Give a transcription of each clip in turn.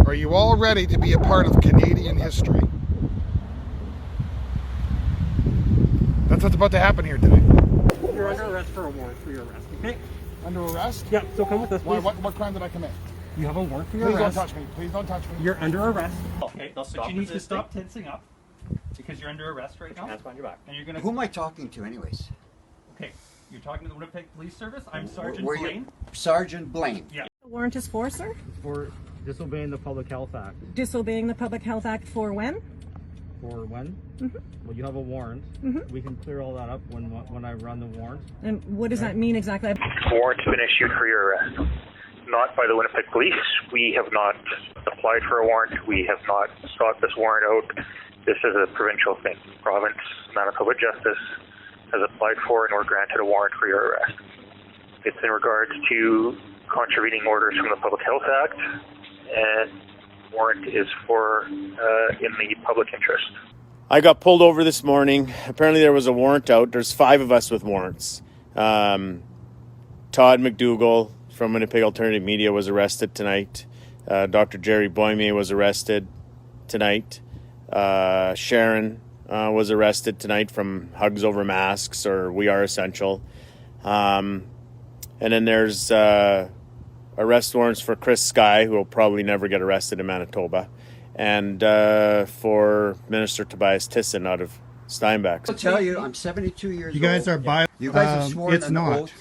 Are you all ready to be a part of Canadian history? That's what's about to happen here today. You're under arrest for a warrant for your arrest, okay? Under arrest? Yeah, so come with us, please. What crime did I commit? You have a warrant for your Please arrest. don't touch me. Please don't touch me. You're under arrest. Okay, they'll stop. But you need to stop tensing up because you're under arrest right now. Hands behind your back. And you're gonna. Who am I talking to, anyways? Okay, you're talking to the Winnipeg Police Service. I'm Sergeant Were you- Blaine. Sergeant Blaine. Yeah. The warrant is for, sir? For disobeying the Public Health Act. Disobeying the Public Health Act for when? For when? Mm-hmm. Well, you have a warrant. Mm-hmm. We can clear all that up when I run the warrant. And what does that mean exactly? Warrant's been issued for your arrest. Not by the Winnipeg Police. We have not applied for a warrant. We have not sought this warrant out. This is a provincial thing. Province, Manitoba Justice has applied for and were granted a warrant for your arrest. It's in regards to contravening orders from the Public Health Act, and warrant is for in the public interest. I got pulled over this morning. Apparently there was a warrant out. There's 5 of us with warrants. Todd McDougall from Winnipeg Alternative Media was arrested tonight. Dr. Jerry Boyme was arrested tonight. Sharon was arrested tonight from Hugs Over Masks or We Are Essential. And then there's arrest warrants for Chris Skye, who will probably never get arrested in Manitoba, and for Minister Tobias Tisson out of Steinbeck. I'll tell you, I'm 72 years old. You guys are by. You guys have sworn it's an not. oath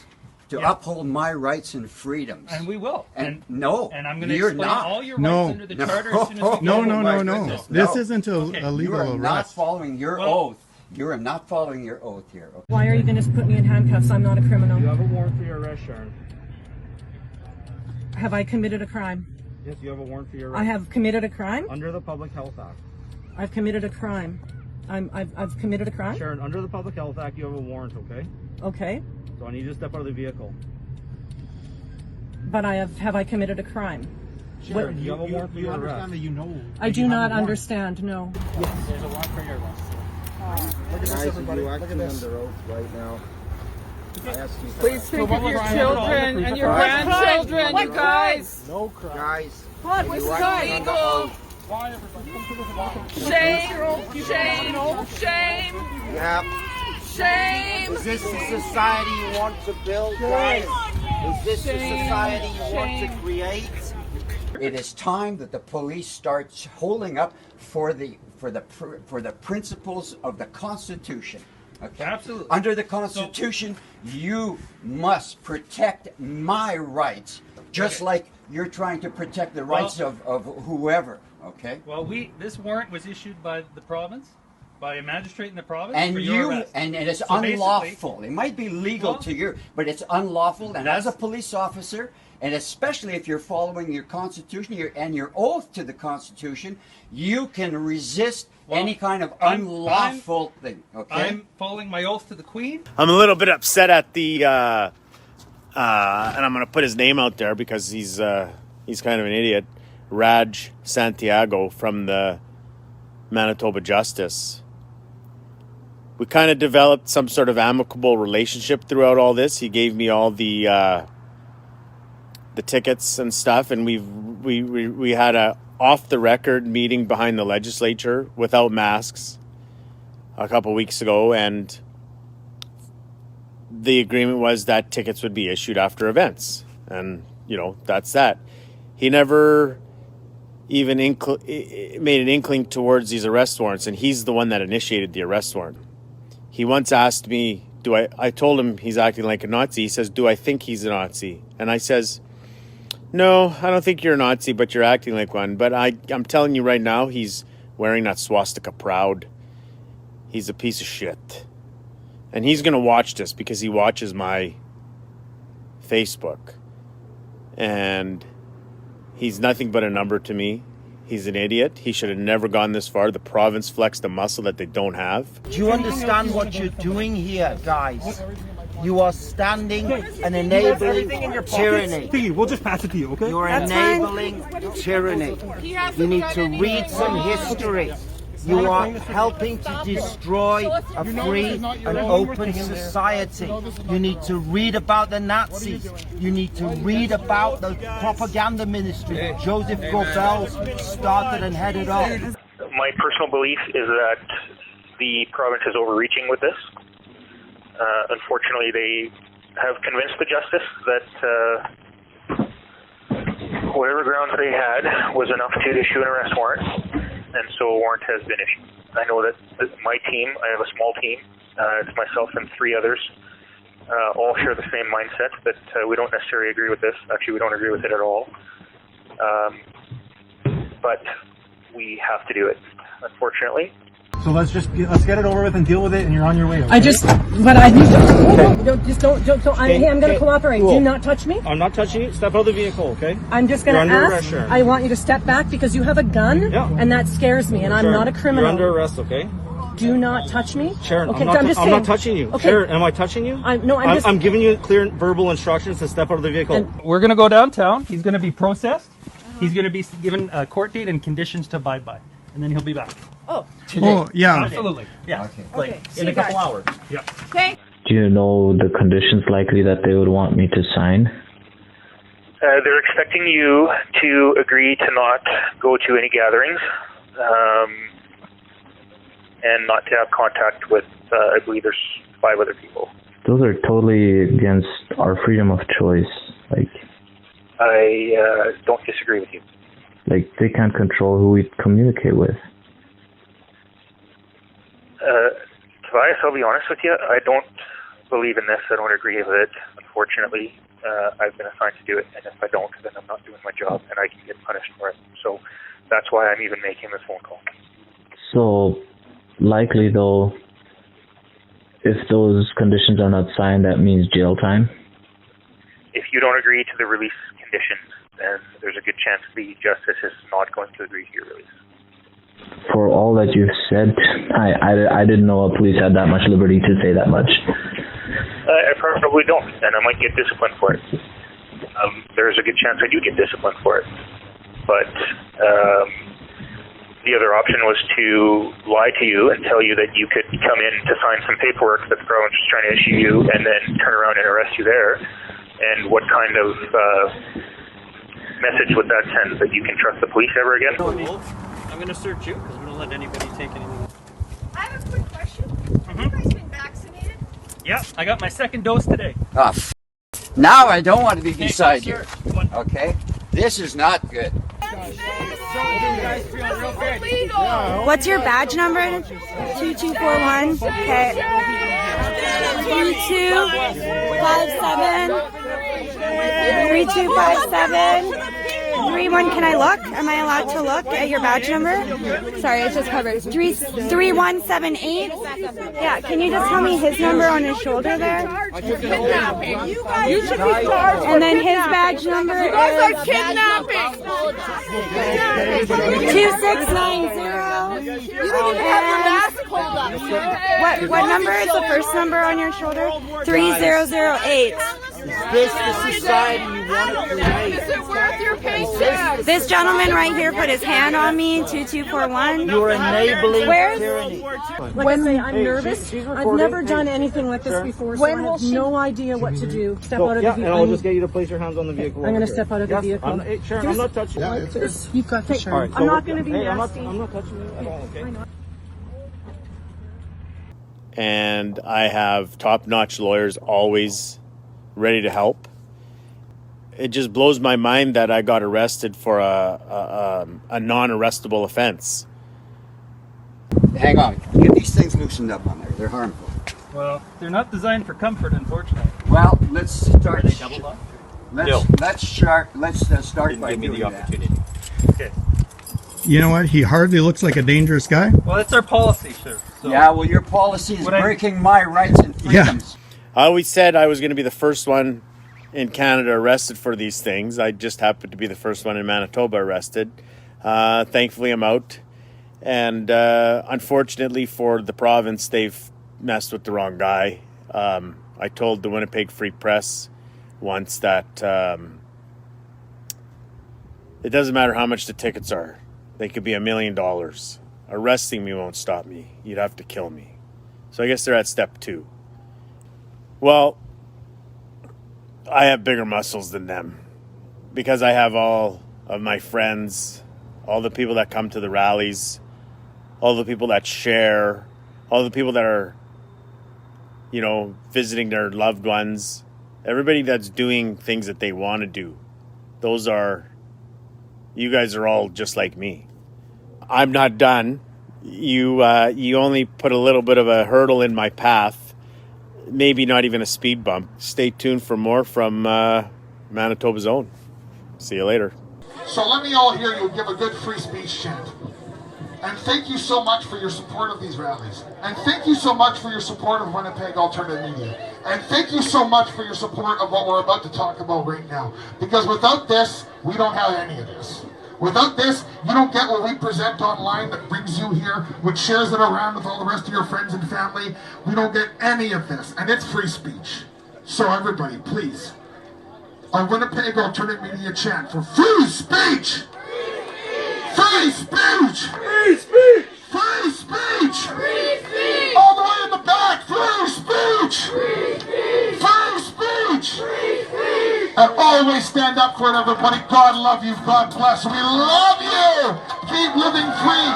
to uphold my rights and freedoms. And we will. And no, And I'm going to you're explain not. all your No. rights under the charter as soon as we get No, to no, it. no, my no. goodness, This no. isn't a Okay. You illegal are not arrest. following your Well- oath. You are not following your oath here. Okay? Why are you going to put me in handcuffs? I'm not a criminal. You have a warrant for your arrest, Sharon. Have I committed a crime? Yes, you have a warrant for your arrest. I have committed a crime? Under the Public Health Act. I've committed a crime. I've committed a crime? Sharon, under the Public Health Act, you have a warrant, okay? Okay. So I need you to step out of the vehicle. But have I committed a crime? Sharon, you have a warrant for your arrest. that you know. I do not understand, no. There's a warrant for your arrest. Guys, are you acting under oath right now? Please think of your children and your grandchildren, you guys. No crime. Guys, What was illegal? Shame, shame, shame, yeah. shame. Is this the society you want to build, guys? Is this the society you want to create? It is time that the police starts holding up for the principles of the Constitution. Okay? Absolutely. Under the Constitution, you must protect my rights, just like you're trying to protect the rights of whoever. Okay. Well, this warrant was issued by the province, by a magistrate in the province And for your arrest. and it is So unlawful. It might be legal Well, to you, but it's unlawful. And as a police officer, and especially if you're following your Constitution and your oath to the Constitution, you can resist any kind of unlawful thing. Okay. I'm following my oath to the Queen. I'm a little bit upset at the, and I'm going to put his name out there because he's kind of an idiot, Raj Santiago from the Manitoba Justice. We kind of developed some sort of amicable relationship throughout all this. He gave me all the tickets and stuff, and we had a off the record meeting behind the legislature without masks a couple weeks ago, and the agreement was that tickets would be issued after events, and that's that. He never even made an inkling towards these arrest warrants, and he's the one that initiated the arrest warrant. He once asked me, I told him he's acting like a Nazi. He says, do I think he's a Nazi? And I says, no, I don't think you're a Nazi, but you're acting like one. But I'm telling you right now, he's wearing that swastika proud. He's a piece of shit. And he's going to watch this because he watches my Facebook. And he's nothing but a number to me. He's an idiot. He should have never gone this far. The province flexed a muscle that they don't have. Do you understand what you're doing here, guys? You are standing and enabling tyranny. Piggy, we'll just pass it to you, okay? You're enabling tyranny. You need to read some history. You are helping to destroy a free and open society. You need to read about the Nazis. You need to read about the propaganda ministry that Joseph Goebbels started and headed up. My personal belief is that the province is overreaching with this. Unfortunately, they have convinced the justice that whatever grounds they had was enough to issue an arrest warrant, and so a warrant has been issued. I know that my team, I have a small team, it's myself and 3 others, all share the same mindset that we don't necessarily agree with this. Actually, we don't agree with it at all. But we have to do it, unfortunately. So let's get it over with and deal with it, and you're on your way. Okay? But I need to, I'm going to cooperate. Cool. Do not touch me. I'm not touching you. Step out of the vehicle, okay? I'm just going to ask. I want you to step back because you have a gun, and that scares me, and I'm not a criminal. You're under arrest, okay? Do not touch me. Sharon, okay, I'm not touching you. Okay. Sharon, am I touching you? I'm giving you clear verbal instructions to step out of the vehicle. We're going to go downtown. He's going to be processed. He's going to be given a court date and conditions to abide by, and then he'll be back. Oh, yeah. Absolutely. Yeah. Okay. Like See in a you couple guys. hours. Yeah. Okay. Do you know the conditions likely that they would want me to sign? They're expecting you to agree to not go to any gatherings, and not to have contact with, I believe there's 5 other people. Those are totally against our freedom of choice. Like, I don't disagree with you. like they can't control who we communicate with. Tobias, I'll be honest with you, I don't believe in this. I don't agree with it. Unfortunately, I've been assigned to do it, and if I don't, then I'm not doing my job, and I can get punished for it. So that's why I'm even making this phone call. So, likely though, if those conditions are not signed, that means jail time. If you don't agree to the release conditions, then there's a good chance the justice is not going to agree to your release. For all that you've said, I didn't know a police had that much liberty to say that much. I probably don't, and I might get disciplined for it. There's a good chance I do get disciplined for it. But the other option was to lie to you and tell you that you could come in to sign some paperwork that the province was trying to issue you, and then turn around and arrest you there. And what kind of message would that send, that you can trust the police ever again? I'm going to search you because we don't let anybody take anything. I have a quick question. Have you guys been vaccinated? Yeah, I got my 2nd dose today. Oh, now I don't want to be beside you. Sir, come on. Okay? This is not good. What's your badge number? 2241. Okay. 3257. 3257. 31. Can I look? Am I allowed to look at your badge number? Sorry, it's just covered. 3178. Yeah. Can you just tell me his number on his shoulder there? You should be charged. And then his badge number is kidnapping. 2690. You don't even have your mask pulled up. What number is the first number on your shoulder? 3008. Is this the society you want to create? Is it worth your paycheck? This gentleman right here put his hand on me, 2241. You're enabling Where's- tyranny. Like I say, I'm nervous. I've never done anything like this before, so I have no idea what to do. Step out of the Yeah, and vehicle. I'll just get you to place your hands on the vehicle. I'm going to over step out of the here. vehicle. Sharon, I'm not touching you. You've got the All right, so I'm not going to be hey, nasty. I'm not touching you at all, okay? And I have top-notch lawyers always ready to help. It just blows my mind that I got arrested for a non-arrestable offense. Hang on. Get these things loosened up on there. They're harmful. Well, they're not designed for comfort, unfortunately. Well, let's start. Are they double locked? Let's start by doing that. Okay. You know what? He hardly looks like a dangerous guy. Well, it's our policy, sir. So Yeah, well, your policy is What I- breaking my rights and freedoms. I always said I was going to be the first one in Canada arrested for these things. I just happened to be the first one in Manitoba arrested. Thankfully, I'm out. And unfortunately for the province, they've messed with the wrong guy. I told the Winnipeg Free Press once that it doesn't matter how much the tickets are. They could be $1 million. arresting me won't stop me. You'd have to kill me. So I guess they're at step 2. Well, I have bigger muscles than them because I have all of my friends, all the people that come to the rallies, all the people that share, all the people that are, you know, visiting their loved ones, everybody that's doing things that they want to do. You guys are all just like me. I'm not done. You only put a little bit of a hurdle in my path, maybe not even a speed bump. Stay tuned for more from Manitoba's own. See you later. So let me all hear you give a good free speech chant. And thank you so much for your support of these rallies. And thank you so much for your support of Winnipeg Alternative Media. And thank you so much for your support of what we're about to talk about right now. Because without this, we don't have any of this. Without this, you don't get what we present online that brings you here, which shares it around with all the rest of your friends and family. We don't get any of this, and it's free speech. So everybody, please, a Winnipeg Alternative Media chant for free speech! Free speech! Free speech! Free speech! Free speech! All the way in the back, free speech! Free speech! Free speech! Free speech! And always stand up for it, everybody. God love you. God bless. We love you. Keep living free.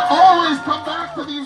Always come back to these